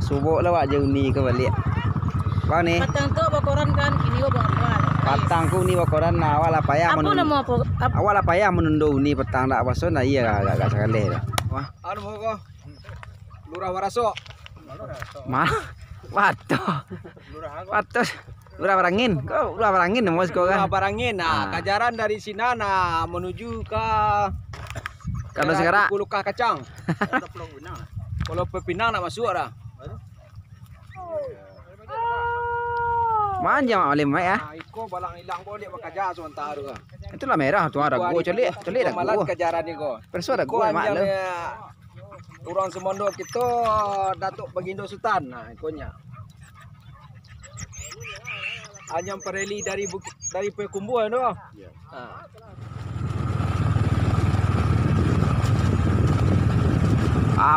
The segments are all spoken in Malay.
subuk lah wak jauh ni ke balik. Kau ni. Patang tu bakoran kan kini gua bang. Patang ku ni bakoran awak lah payah Apa nama apa? Awak lah payah menundu ni petang dak paso nah iya agak sekali dah. Wah. Anu mo Lurah Waraso. Mah. Waduh. Waduh. Lurah Barangin. Kau Lurah Barangin mau kau Lurah kan. Barangin. Nah, kajaran dari sini nah menuju ke Kalau sekarang Pulau Kacang. Kalau Pepinang nak masuk dah. manja mak malim mai ah. Iko balang hilang boleh bakaja sementara tu. Itulah merah tu ada gua celik dah malat gua. kajaran ni ko. Perso ada gua mak le. Orang Semondo kita Datuk Bagindo Sultan. Nah, ikonya. Hanya pereli dari Pekumbuan tu. Ya.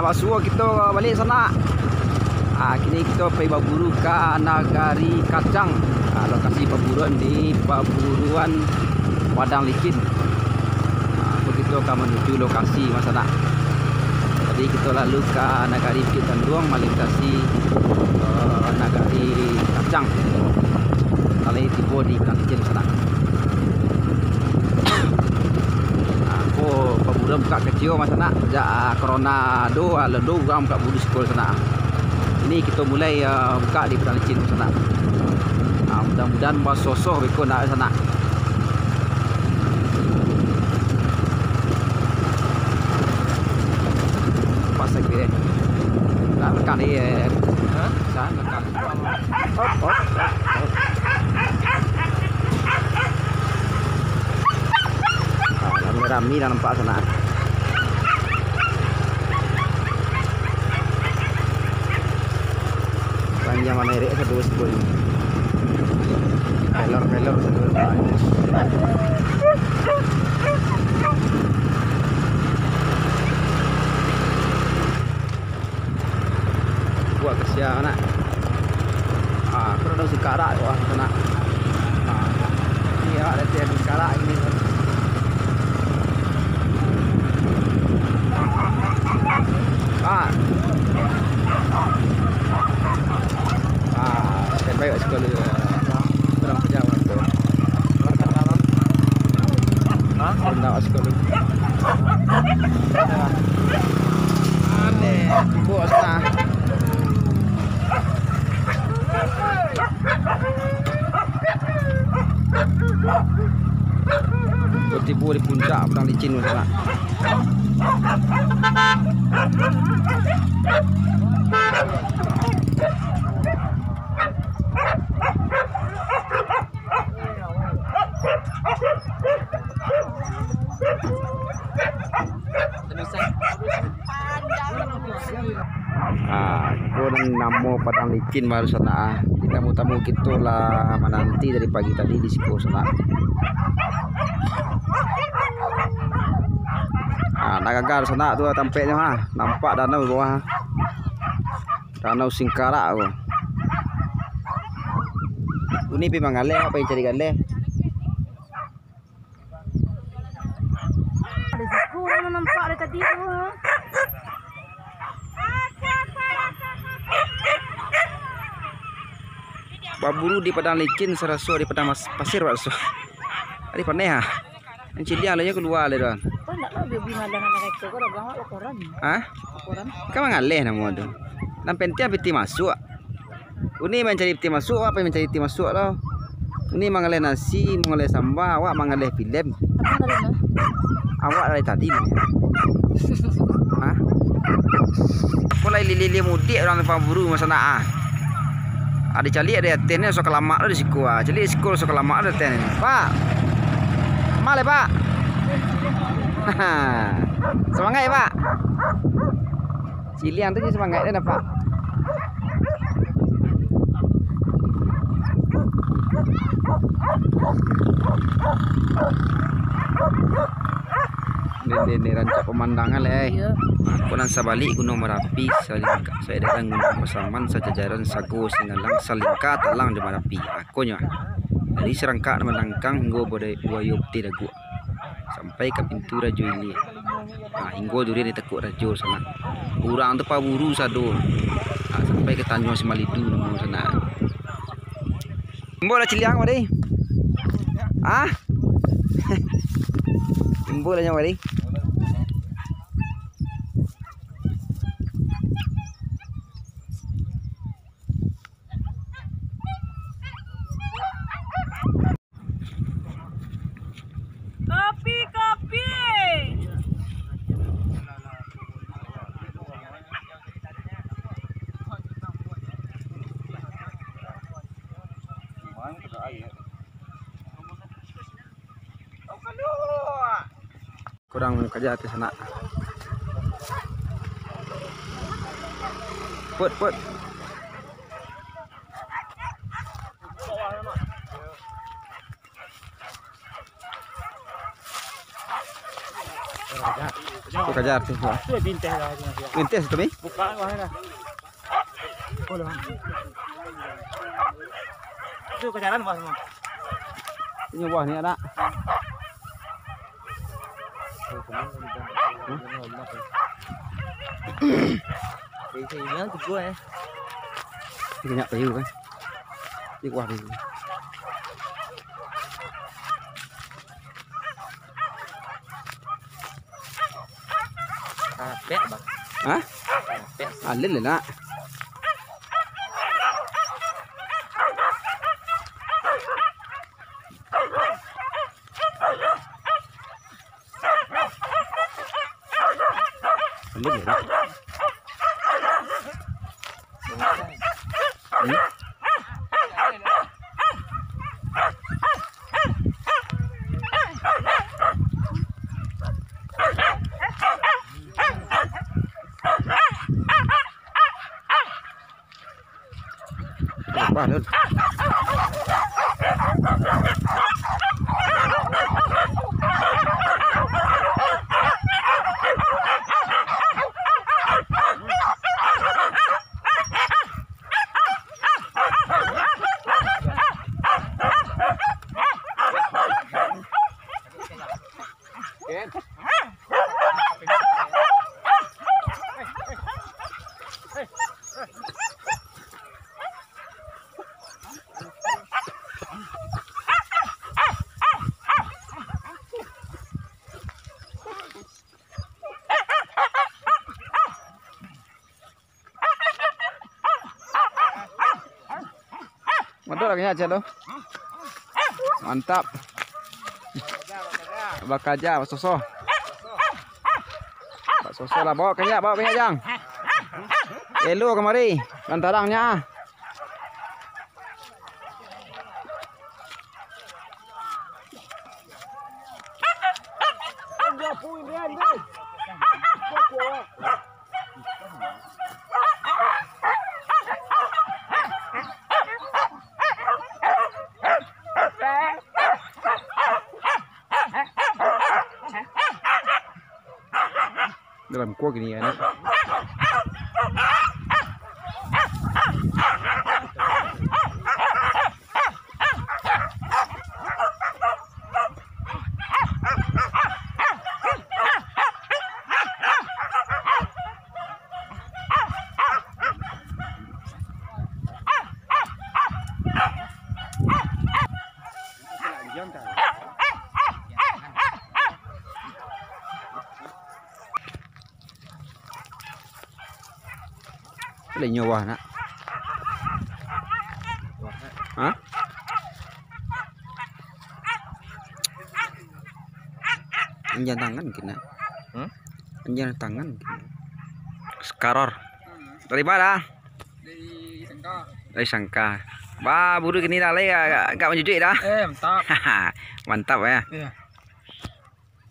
Basuh kita balik sana. Kini kita pergi berburu ke Nagari Kacang. Lokasi perburuan di perburuan Padang Licin. Begitu akan menuju lokasi masana. Jadi kita lalu ke Nagari Bukit Tanduang melintasi Nagari Kacang. Kali tiba di Padang Licin sana. Aku perburuan buka kecil masana. Sejak corona ledo orang buka buru sekolah sana. Ini kita mulai buka di Padang Licin sana. Mudah-mudahan basosoh beko nak sana. Pas lagi. Nak lekan ni. Ha? Dah lekan. Hop. Ramai dah nampak sana. Panjang mana rek satu sekul. Pelor satu. Buat kesian nak. Kalau dah sekarang wah sana. Iya ada tiada sekarang ini. Baik sekali kurang pejabat tu. Rendah sekali. Aneh, buat sana. Tiba di puncak Padang Licin sana. Namo Padang Licin baru sana. Tamu-tamu kita lah menanti dari pagi tadi di siku sana. Nak gagal sana tu tampaknya nampak danau di bawah. Danau Singkarak tu. Ini pi mangale apa yang cari gale? Ada siku mana nampak dari tadi tu. Baburu di Padang Licin seraso di Padang Pasir wakso. Ari paneh ah. Encilian lah keluar le don. Kau nak lebih bingung dengan mereka kau dah bawa laporan. Hah? Laporan. Kau mengalih nama tu. Nam penting peti masuk. Uni mencari peti masuk, apa yang mencari peti masuk lah. Uni mengalih nasi, mengalih sambal, awak mengalih film. Apa tadi mah? Awak dari tadi ni. Hah? Mulai lili mudik orang pemburu masa nak ah. Ada cali ada tennya sok lama lah di siku ah. Cali siku sok lama ada ten. Pak. Mal Pak. Semangat ya Pak. Cilian tu semangat dia Pak. Ini rancak pemandangan lah. Punan sabalik Gunung Merapi, Salingka. Saya datang Gunung Pasaman, sejajaran Sago Singalang, Salingka, Talang di Merapi. Akonya dari serangka menangkang hingga buaya putih dagu sampai ke pintu Rajo Ili. Hingga durian di tekuk Rajo sana. Urang tu paburu sado. sampai ke Tanjung Semalidu nemu sana. Bola ciliang mari. Ah? Bolanya mari. Kopi. Kurang kerja di sana. Put. Aku kejar tu. Itu binteh lah. Intes tu mi? Buka mana? Boleh. Itu kejaran mas. Ini buah ni ada. Thì nhớ từ cuối em. Thì nhận phải cái. Đi qua đi. Pet bang. Hah? Pet. Alin lah nak. Alin lah. Apa nih? Mantap lagi aja lo. Mantap. Bakaja, Pak Soso. Pak Soso lah bawa banyak jang. Elo kemari, lantarangnya. Dalam kuah gini ya. Lấy nhiều quá nè. Hả? Anh jangan tangan kena. Anh jangan tangan kena. Skaror. Dari mana? Dari Sangka. Dari Sangka. Ba, buru kini dah lagi agak mencuci dah. Mantap. Mantap ya. Iya.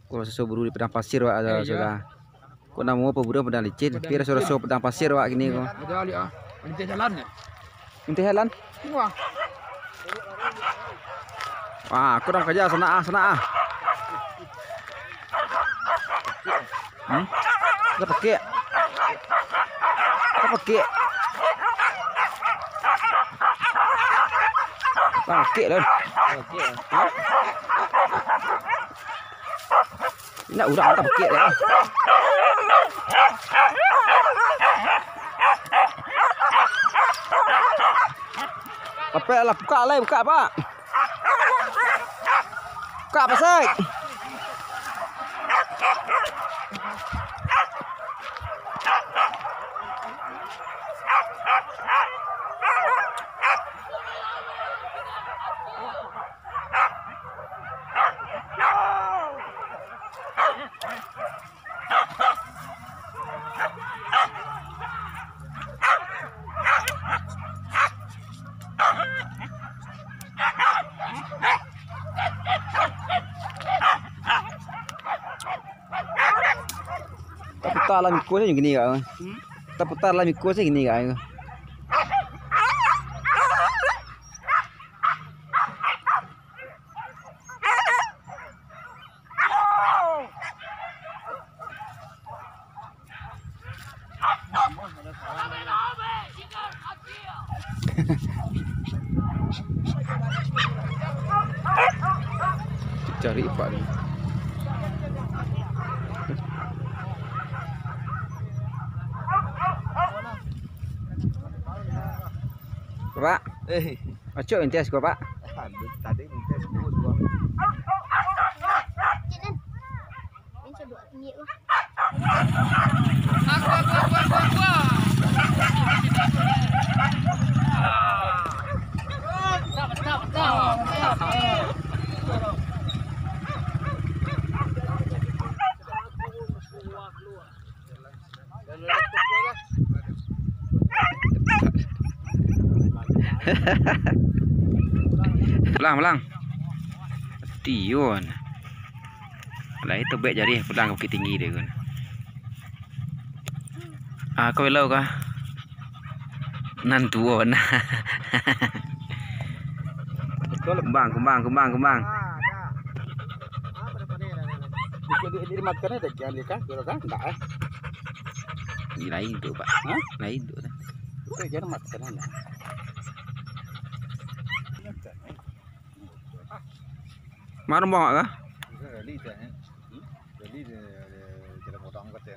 Kalau sesuatu buru di padang pasir wak ada sudah. Kau nak mau apa buru padang licin? Biar suara padang pasir wak gini kau. Ada ali ah. Ini jalan ya. Inti jalan. Wah. Wah, aku dah kerja sana ah. Kita pakai. Pakai loh. Nak urang tak pakai dah. Lepek lah, buka lah, buka Pak. Buka Pak Sek. Putar lah mikul je gini kak. Kita putar lah mikul je gini kak. Cari Pak ni. Bapak, macam intes kau Pak. Tadi minta sebut gua. Ini coba minyak lah. Melang. Tion. Lah itu baik jari pulang ke Bukit Tinggi dia kan. Kau belau kah? Nan tuon. Betul. Kembang. Di makan ada jangan kan? Kan? Enggak Ini lain tu Pak. Lain tu. Itu jangan makan ana. Mana bawa kah? Jadi kita potong kat ya.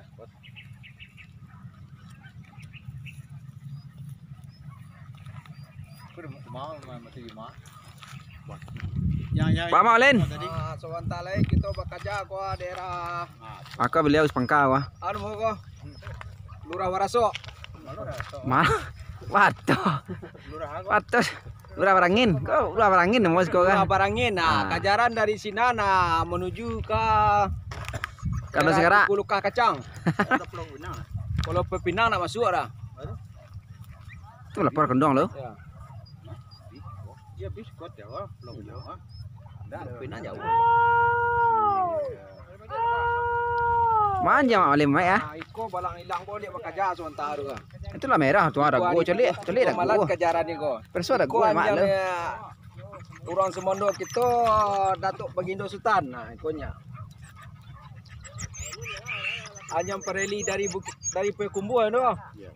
Pak Maulin. Sebentar lagi kita bekerja ke daerah Maka beliau pangkau ah. anu ko. Lurah Waraso. Wato. Lurah Barangin. Kau Lurah Barangin mau kau Lurah kan? Barangin. Nah, kajaran dari sini nah menuju ke Kalau sekarang Pulukah Kacang. Kalau Pepinang nak masuk dah. tu lapor kendong lo. Ya. Dia biskut ya, belum jauh. Pepinang jauh. Manja mak Maulin mai ah. Nah, iko balang hilang bo dia bekerja sebentar tu. Itulah merah tu ada gua celik dah malat gua. kejaran ni ko. Perso ada gua mak lo. Orang Semondo kita Datuk Bagindo Sultan. Nah, ikonya. Anyam pereli dari Pekumbu tu. Ya.